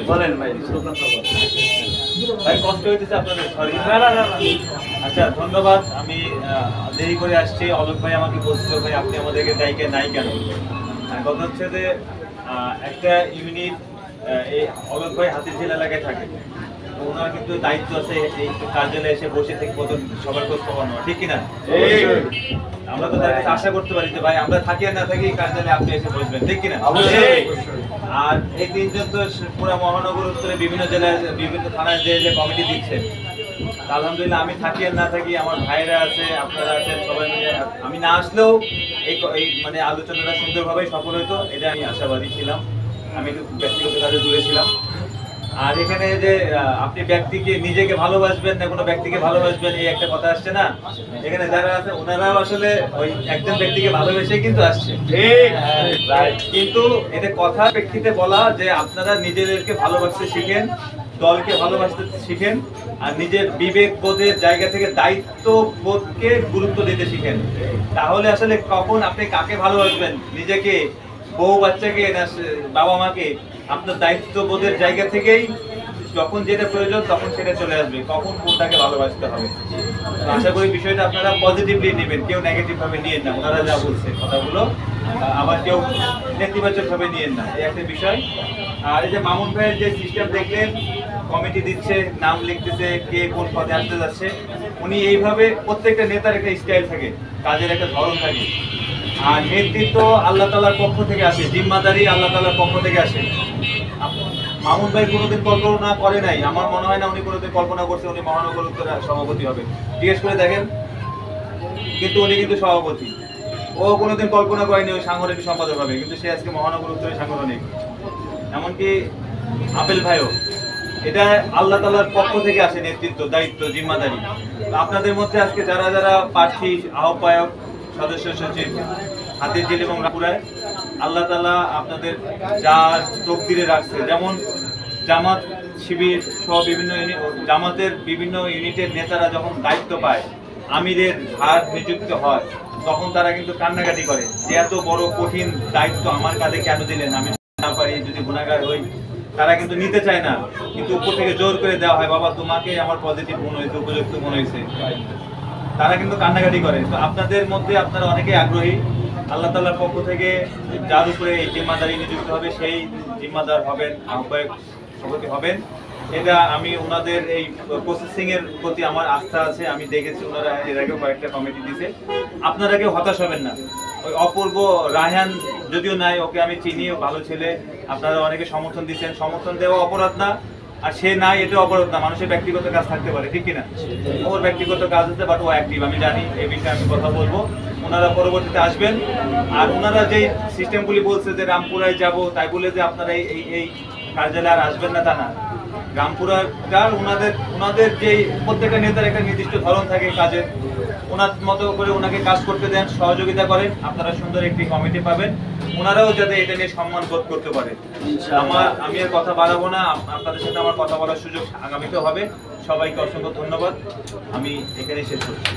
বলেন ভাই, ভাই কষ্ট হইতেছে আপনাদের? সরি। আচ্ছা ধন্যবাদ। আমি দেরি করে আসছি। অলোক ভাই আমাকে বলছিল ভাই আপনি আমাদেরকে দায়িকে নাই কেন। কথা হচ্ছে যে একটা ইউনিট এই অলোক ভাই হাতিঝিল এলাকায় থাকে, ওনার কিন্তু দায়িত্ব আছে এই কার্যালয়ে এসে বসে থেকে কত সবার খোঁজ খবর নেওয়া, ঠিক কিনা? আমরা তো তার কাছে আশা করতে পারি যে ভাই আমরা থাকি আর না থাকি কার্যালয়ে আপনি এসে বসবেন, ঠিক কিনা? আর এই তিনজন তো পুরো মহানগর উত্তরে বিভিন্ন জেলায় বিভিন্ন থানায় যে কমিটি দিচ্ছে, আলহামদুলিল্লাহ আমি থাকি আর না থাকি আমার ভাইরা আছে, আপনারা আছেন, সবাই মিলে আমি না আসলেও এই মানে আলোচনাটা সুন্দরভাবে সফল হতো, এটা আমি আশাবাদী ছিলাম। আমি একটু ব্যক্তিগত কাজে দূরে ছিলাম। আর এখানে যে আপনি ব্যক্তিকে নিজেকে ভালোবাসবেন না কোনো ব্যক্তিকে ভালোবাসবেন এই একটা কথা আসছে না, এখানে যারা আছে ওনারাও আসলে ওই একজন ব্যক্তিকে ভালোবেসেই কিন্তু আসছে, ঠিক? কিন্তু এটা কথা প্রেক্ষিতে বলা যে আপনারা নিজেদেরকে ভালোবাসতে শিখেন, দলকে ভালোবাসতে শিখেন, আর নিজের বিবেক বোধের জায়গা থেকে দায়িত্ব বোধকে গুরুত্ব দিতে শিখেন। তাহলে আসলে কখন আপনি কাকে ভালোবাসবেন, নিজেকে, বউ বাচ্চাকে না বাবা মাকে, আপনার দায়িত্ববোধের জায়গা থেকেই যখন যেটা প্রয়োজন তখন সেটা চলে আসবে, কখন কোনটাকে ভালোবাসতে হবে। আশা করি বিষয়টা আপনারা পজিটিভলি নেবেন, কেউ নেগেটিভ ভাবে নিয়েন না। ওনারা যা বলছে কথাগুলো আবার কেউ নেতিবাচক ভাবে নিয়েন না, এই একটা বিষয়। আর এই যে মামুন ভাইয়ের যে সিস্টেম দেখলেন, কমিটি দিচ্ছে, নাম লিখতেছে, কে কোন পদে আসতে যাচ্ছে, উনি এইভাবে প্রত্যেকটা নেতার একটা স্টাইল থাকে, কাজের একটা ধরন থাকে। আর নেতৃত্ব আল্লাহ তাআলার পক্ষ থেকে আসে, জিম্মাদারি আল্লাহ তাআলার পক্ষ থেকে আসে। মামুন ভাই কোনোদিন কল্পনা করে নাই, আমার মনে হয় না উনি কোনোদিন কল্পনা করছে উনি মহানগর উত্তরের সভাপতি হবে, জিজ্ঞেস করে দেখেন। কিন্তু উনি কিন্তু সভাপতি, ও কোনোদিন কল্পনা করেনি ওই সাংগঠনিক সম্পাদক হবে, কিন্তু সে আজকে মহানগর উত্তরের সাংগঠনিক। এমনকি আপেল ভাইও, এটা আল্লাহ তাআলার পক্ষ থেকে আসে নেতৃত্ব, দায়িত্ব, জিম্মাদারি। আপনাদের মধ্যে আজকে যারা যারা প্রার্থী, আহ্বায়ক, সদস্য সচিব হাতিঝিল এবং রামপুরায়, আল্লাহ তাআলা আপনাদের যা তকদিরে রাখছে, যেমন জামাত শিবির সহ বিভিন্ন জামাতের বিভিন্ন ইউনিটের নেতারা যখন দায়িত্ব পায়, আমিরের ভার নিযুক্ত হয়, তখন তারা কিন্তু কান্নাকাটি করে যে এত বড় কঠিন দায়িত্ব আমার কাঁধে কেন দিলেন, আমি না পারি, যদি গুনাহগার হই। তারা কিন্তু নিতে চায় না, কিন্তু উপর থেকে জোর করে দেওয়া হয়, বাবা তোমাকে আমার পজিটিভ মনে হয়েছে, উপযুক্ত মনে হয়েছে, তারা কিন্তু কান্নাকাটি করে। তো আপনাদের মধ্যে আপনারা অনেকেই আগ্রহী, আল্লাহ তাআলার পক্ষ থেকে যার উপরে এই জিম্মাদারি নিযুক্ত হবে সেই জিম্মাদার হবেন, আহ্বায়ক সভাপতি হবেন। এটা আমি ওনাদের এই প্রসেসিং এর প্রতি আমার আস্থা আছে, আমি দেখেছি ওনারা এর আগেও কয়েকটা কমিটি দিয়েছে। আপনারা কেউ হতাশ হবেন না। ওই অপূর্ব রায়হান যদিও নাই, ওকে আমি চিনি, ও ভালো ছেলে, আপনারা অনেকে সমর্থন দিচ্ছেন, সমর্থন দেওয়া অপরাধ না, আর সে নাই এটা অপরাধ না। মানুষের ব্যক্তিগত কাজ থাকতে পারে, ঠিক কিনা? ওর ব্যক্তিগত কাজ হতে বাট ও অ্যাক্টিভ, আমি জানি, এই বিষয়ে আমি কথা বলবো। ওনারা পরবর্তীতে আসবেন। আর ওনারা যেই সিস্টেমগুলি বলছে যে রামপুরায় যাব, তাই বলে যে আপনারা এই কার্যালয়ে আর আসবেন না তা না। রামপুরাটা ওনাদের যে প্রত্যেকটা নেতার একটা নির্দিষ্ট ধরন থাকে কাজের, ওনার মতো করে ওনাকে কাজ করতে দেন, সহযোগিতা করেন, আপনারা সুন্দর একটি কমিটি পাবেন। ওনারাও যাতে এটা নিয়ে সম্মান বোধ করতে পারে। আমি আর কথা বাড়াবো না, আপনাদের সাথে আমার কথা বলার সুযোগ আগামীতে হবে। সবাইকে অসংখ্য ধন্যবাদ, আমি এখানেই শেষ করছি।